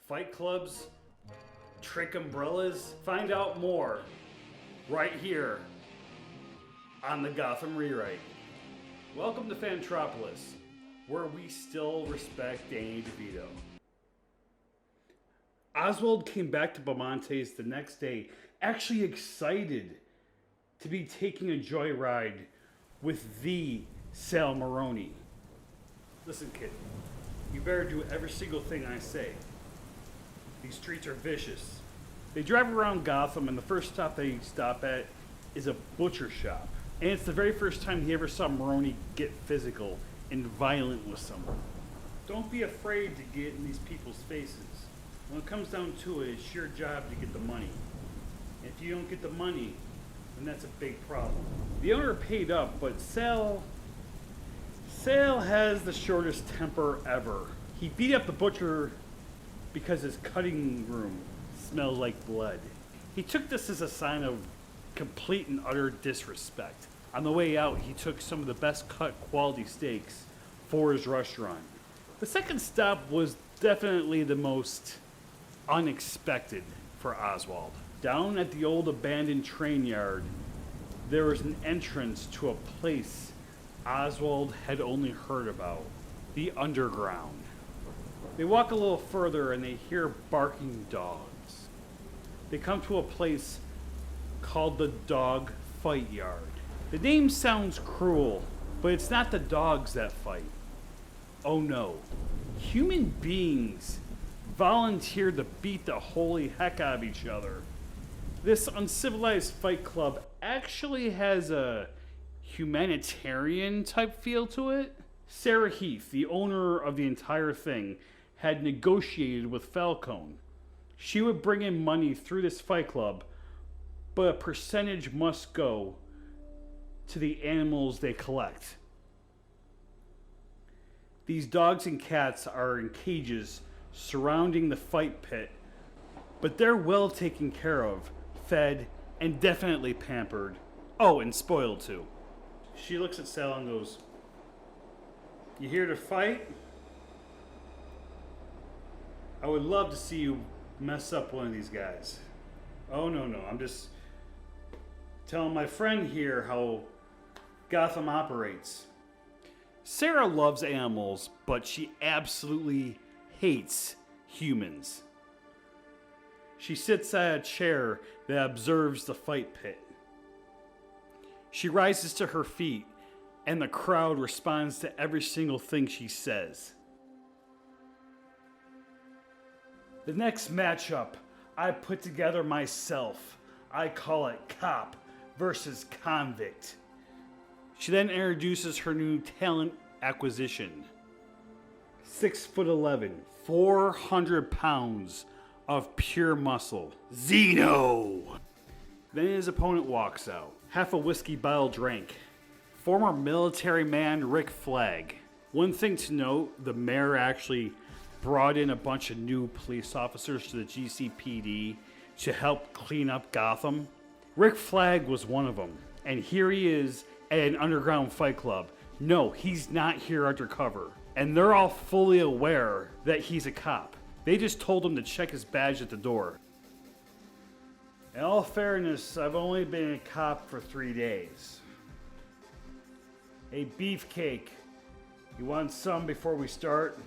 fight clubs, trick umbrellas. Find out more right here on the Gotham Rewrite. Welcome to Fantropolis, where we still respect Danny DeVito. Oswald came back to Belmonte's the next day, actually excited to be taking a joyride with the Sal Maronie. Listen, kid, you better do every single thing I say. These streets are vicious. They drive around Gotham, and the first stop they stop at is a butcher shop. And it's the very first time he ever saw Maronie get physical and violent with someone. Don't be afraid to get in these people's faces. When it comes down to it, it's your job to get the money. And if you don't get the money, then that's a big problem. The owner paid up, but Sal has the shortest temper ever. He beat up the butcher because his cutting room smelled like blood. He took this as a sign of complete and utter disrespect. On the way out, he took some of the best cut quality steaks for his restaurant. The second stop was definitely the most unexpected for Oswald. Down at the old abandoned train yard, there was an entrance to a place Oswald had only heard about, the underground. They walk a little further and they hear barking dogs. They come to a place called the Dog Fight Yard. The name sounds cruel, but it's not the dogs that fight. Oh no, human beings volunteered to beat the holy heck out of each other. This uncivilized fight club actually has a humanitarian type feel to it. Sarah Heath, the owner of the entire thing, had negotiated with Falcone. She would bring in money through this fight club, but a percentage must go to the animals they collect. These dogs and cats are in cages surrounding the fight pit, but they're well taken care of, fed, and definitely pampered. Oh, and spoiled too. She looks at Sal and goes, "You here to fight? I would love to see you mess up one of these guys." "Oh, no, I'm just telling my friend here how Gotham operates." Sarah loves animals, but she absolutely hates humans. She sits at a chair that observes the fight pit. She rises to her feet, and the crowd responds to every single thing she says. The next matchup I put together myself. I call it Cop versus Convict. She then introduces her new talent acquisition. 6'11", 400 pounds of pure muscle. Zeno! Then his opponent walks out. Half a whiskey bottle drank. Former military man Rick Flag. One thing to note, the mayor actually brought in a bunch of new police officers to the GCPD to help clean up Gotham. Rick Flag was one of them. And here he is at an underground fight club. No, he's not here undercover. And they're all fully aware that he's a cop. They just told him to check his badge at the door. In all fairness, I've only been a cop for 3 days. Hey, Beefcake, you want some before we start?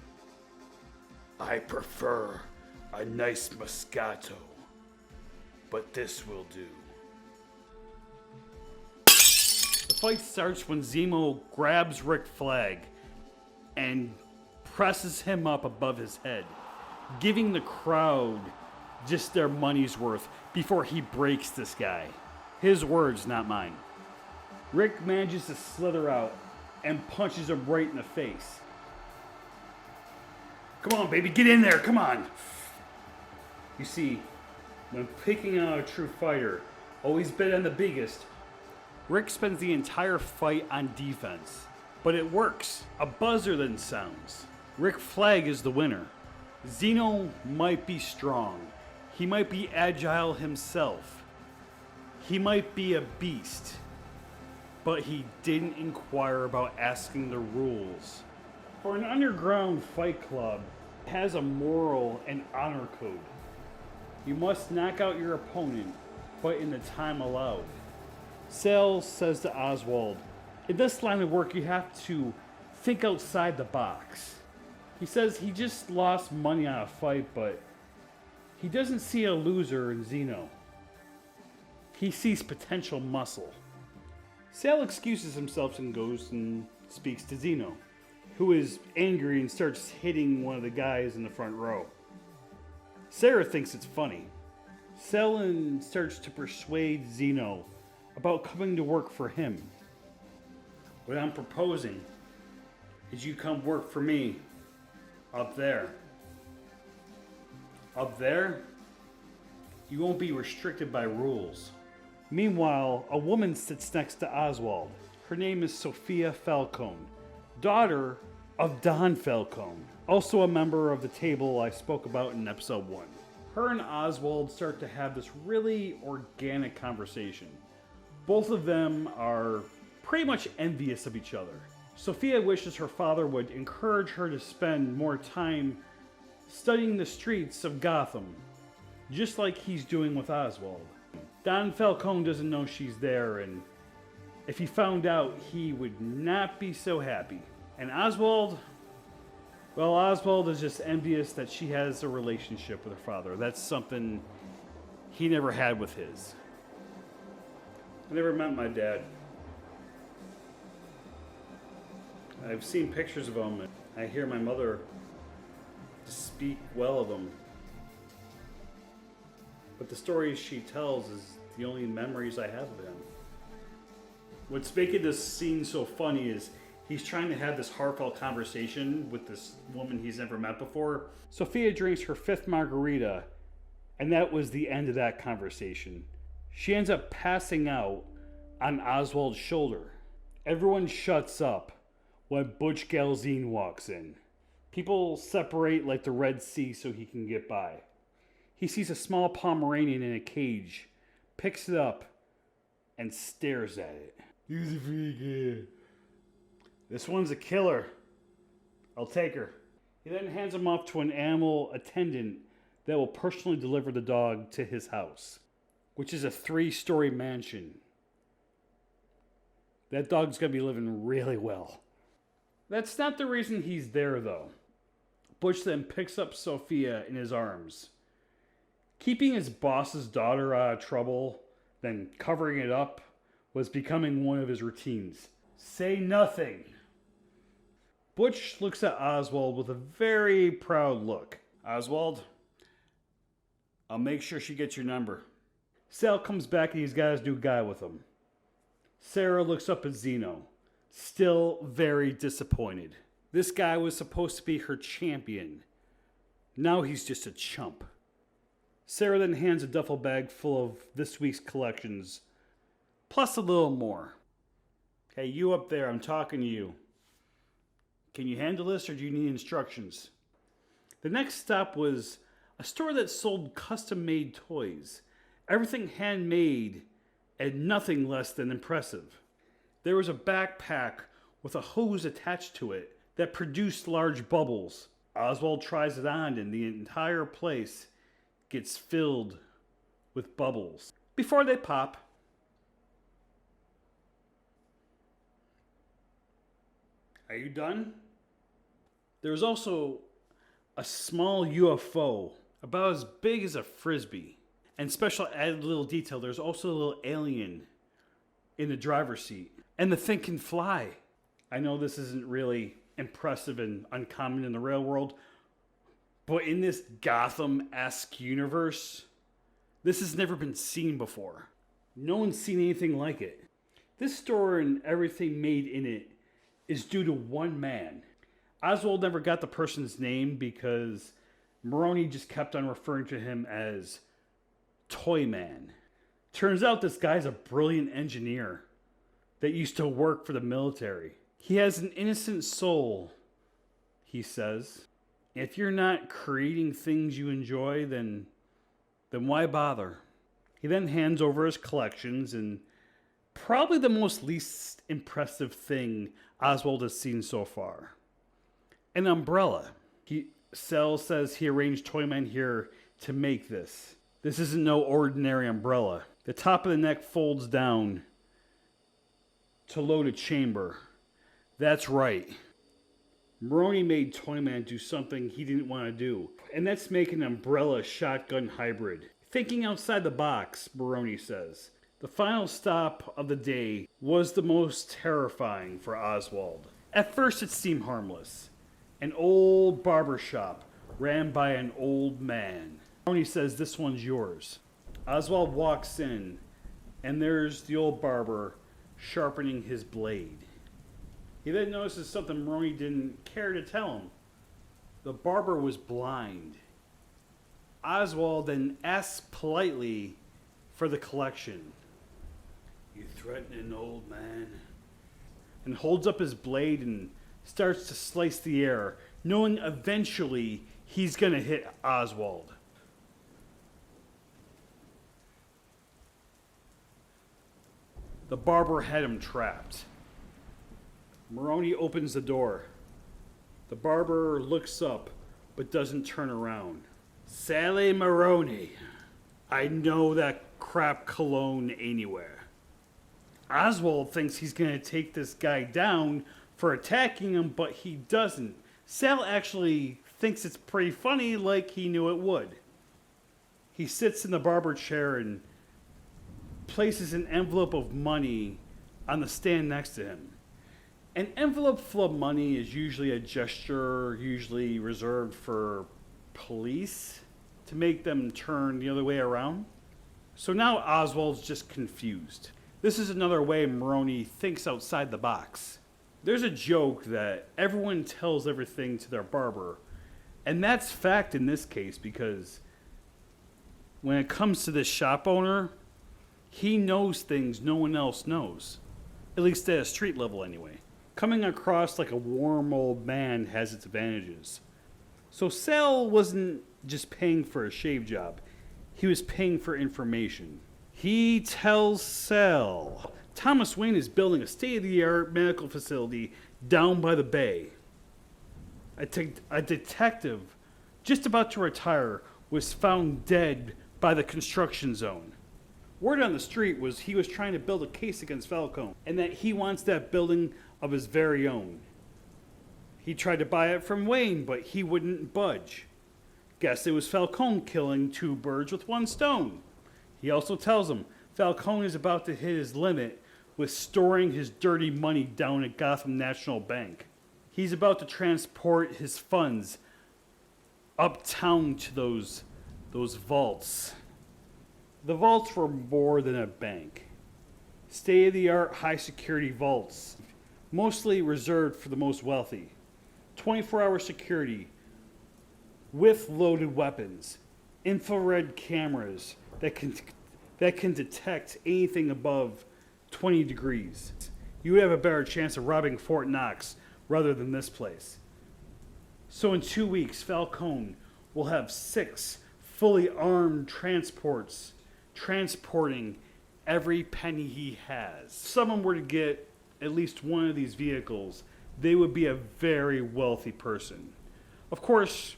I prefer a nice Moscato, but this will do. The fight starts when Zemo grabs Rick Flag and presses him up above his head, giving the crowd just their money's worth before he breaks this guy. His words, not mine. Rick manages to slither out and punches him right in the face. Come on, baby, get in there, come on. You see, when picking out a true fighter, always bet on the biggest. Rick spends the entire fight on defense, but it works. A buzzer then sounds. Rick Flag is the winner. Zeno might be strong. He might be agile himself. He might be a beast. But he didn't inquire about asking the rules. For an underground fight club, has a moral and honor code. You must knock out your opponent, but in the time allowed. Sal says to Oswald, in this line of work you have to think outside the box. He says he just lost money on a fight, but he doesn't see a loser in Zeno. He sees potential muscle. Sal excuses himself and goes and speaks to Zeno, who is angry and starts hitting one of the guys in the front row. Sarah thinks it's funny. Sal starts to persuade Zeno about coming to work for him. What I'm proposing is you come work for me up there. Up there, you won't be restricted by rules. Meanwhile, a woman sits next to Oswald. Her name is Sophia Falcone, daughter of Don Falcone, also a member of the table I spoke about in episode 1. Her and Oswald start to have this really organic conversation. Both of them are pretty much envious of each other. Sophia wishes her father would encourage her to spend more time studying the streets of Gotham, just like he's doing with Oswald. Don Falcone doesn't know she's there, and if he found out, he would not be so happy. And Oswald, well, Oswald is just envious that she has a relationship with her father. That's something he never had with his. I never met my dad. I've seen pictures of him, and I hear my mother speak well of him. But the stories she tells is the only memories I have of him. What's making this scene so funny is he's trying to have this heartfelt conversation with this woman he's never met before. Sophia drinks her 5th margarita, and that was the end of that conversation. She ends up passing out on Oswald's shoulder. Everyone shuts up when Butch Galzine walks in. People separate like the Red Sea so he can get by. He sees a small Pomeranian in a cage, picks it up, and stares at it. He's a freak. This one's a killer. I'll take her. He then hands him off to an animal attendant that will personally deliver the dog to his house, which is a 3-story mansion. That dog's gonna be living really well. That's not the reason he's there, though. Butch then picks up Sophia in his arms. Keeping his boss's daughter out of trouble, then covering it up, was becoming one of his routines. Say nothing. Butch looks at Oswald with a very proud look. Oswald, I'll make sure she gets your number. Sal comes back and he's got his new guy with him. Sarah looks up at Zeno, still very disappointed. This guy was supposed to be her champion. Now he's just a chump. Sarah then hands a duffel bag full of this week's collections, plus a little more. Hey, you up there, I'm talking to you. Can you handle this or do you need instructions? The next stop was a store that sold custom-made toys. Everything handmade and nothing less than impressive. There was a backpack with a hose attached to it that produced large bubbles. Oswald tries it on and the entire place gets filled with bubbles. Before they pop, are you done? There's also a small UFO about as big as a frisbee. And special added little detail, there's also a little alien in the driver's seat. And the thing can fly. I know this isn't really impressive and uncommon in the real world, but in this Gotham-esque universe, this has never been seen before. No one's seen anything like it. This store and everything made in it is due to one man. Oswald never got the person's name because Maronie just kept on referring to him as Toy Man. Turns out this guy's a brilliant engineer that used to work for the military. He has an innocent soul, he says. If you're not creating things you enjoy, then why bother? He then hands over his collections, and probably the most least impressive thing Oswald has seen so far. An umbrella. Sal says he arranged Toyman here to make this. This isn't no ordinary umbrella. The top of the neck folds down to load a chamber. That's right. Maronie made Toyman do something he didn't want to do, and that's make an umbrella shotgun hybrid. Thinking outside the box, Maronie says. The final stop of the day was the most terrifying for Oswald. At first it seemed harmless. An old barber shop ran by an old man. Maronie says, "This one's yours." Oswald walks in, and there's the old barber sharpening his blade. He then notices something Maronie didn't care to tell him. The barber was blind. Oswald then asks politely for the collection. "You threatening old man?" And holds up his blade and starts to slice the air, knowing eventually he's going to hit Oswald. The barber had him trapped. Maronie opens the door. The barber looks up, but doesn't turn around. "Sal Maronie, I know that crap cologne anywhere." Oswald thinks he's going to take this guy down for attacking him, but he doesn't. Sal actually thinks it's pretty funny, like he knew it would. He sits in the barber chair and places an envelope of money on the stand next to him. An envelope full of money is usually a gesture, usually reserved for police, to make them turn the other way around. So now Oswald's just confused. This is another way Maronie thinks outside the box. There's a joke that everyone tells everything to their barber, and that's fact in this case because when it comes to this shop owner, he knows things no one else knows, at least at a street level anyway. Coming across like a warm old man has its advantages. So Sal wasn't just paying for a shave job, he was paying for information. He tells Sal Thomas Wayne is building a state-of-the-art medical facility down by the bay. A detective just about to retire was found dead by the construction zone. Word on the street was he was trying to build a case against Falcone and that he wants that building of his very own. He tried to buy it from Wayne, but he wouldn't budge. Guess it was Falcone killing two birds with one stone. He also tells him Falcone is about to hit his limit with storing his dirty money down at Gotham National Bank. He's about to transport his funds uptown to those vaults. The vaults were more than a bank. State-of-the-art high-security vaults, mostly reserved for the most wealthy. 24-hour security with loaded weapons, infrared cameras that can detect anything above 20 degrees. You would have a better chance of robbing Fort Knox rather than this place. So in 2 weeks, Falcone will have 6 fully armed transports transporting every penny he has. If someone were to get at least one of these vehicles, they would be a very wealthy person. Of course,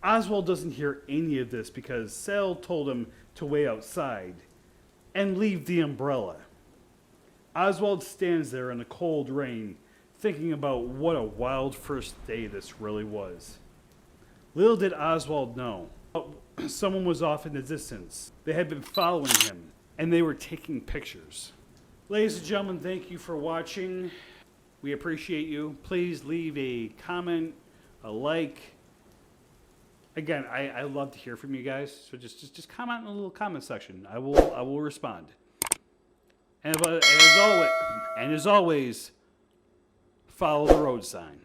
Oswald doesn't hear any of this because Sal told him to wait outside and leave the umbrella. Oswald stands there in the cold rain thinking about what a wild first day this really was. Little did Oswald know, someone was off in the distance. They had been following him, and they were taking pictures. Ladies and gentlemen, thank you for watching. We appreciate you. Please leave a comment, a like. Again, I love to hear from you guys, so just comment in the little comment section. I will respond. And as always, follow the road sign.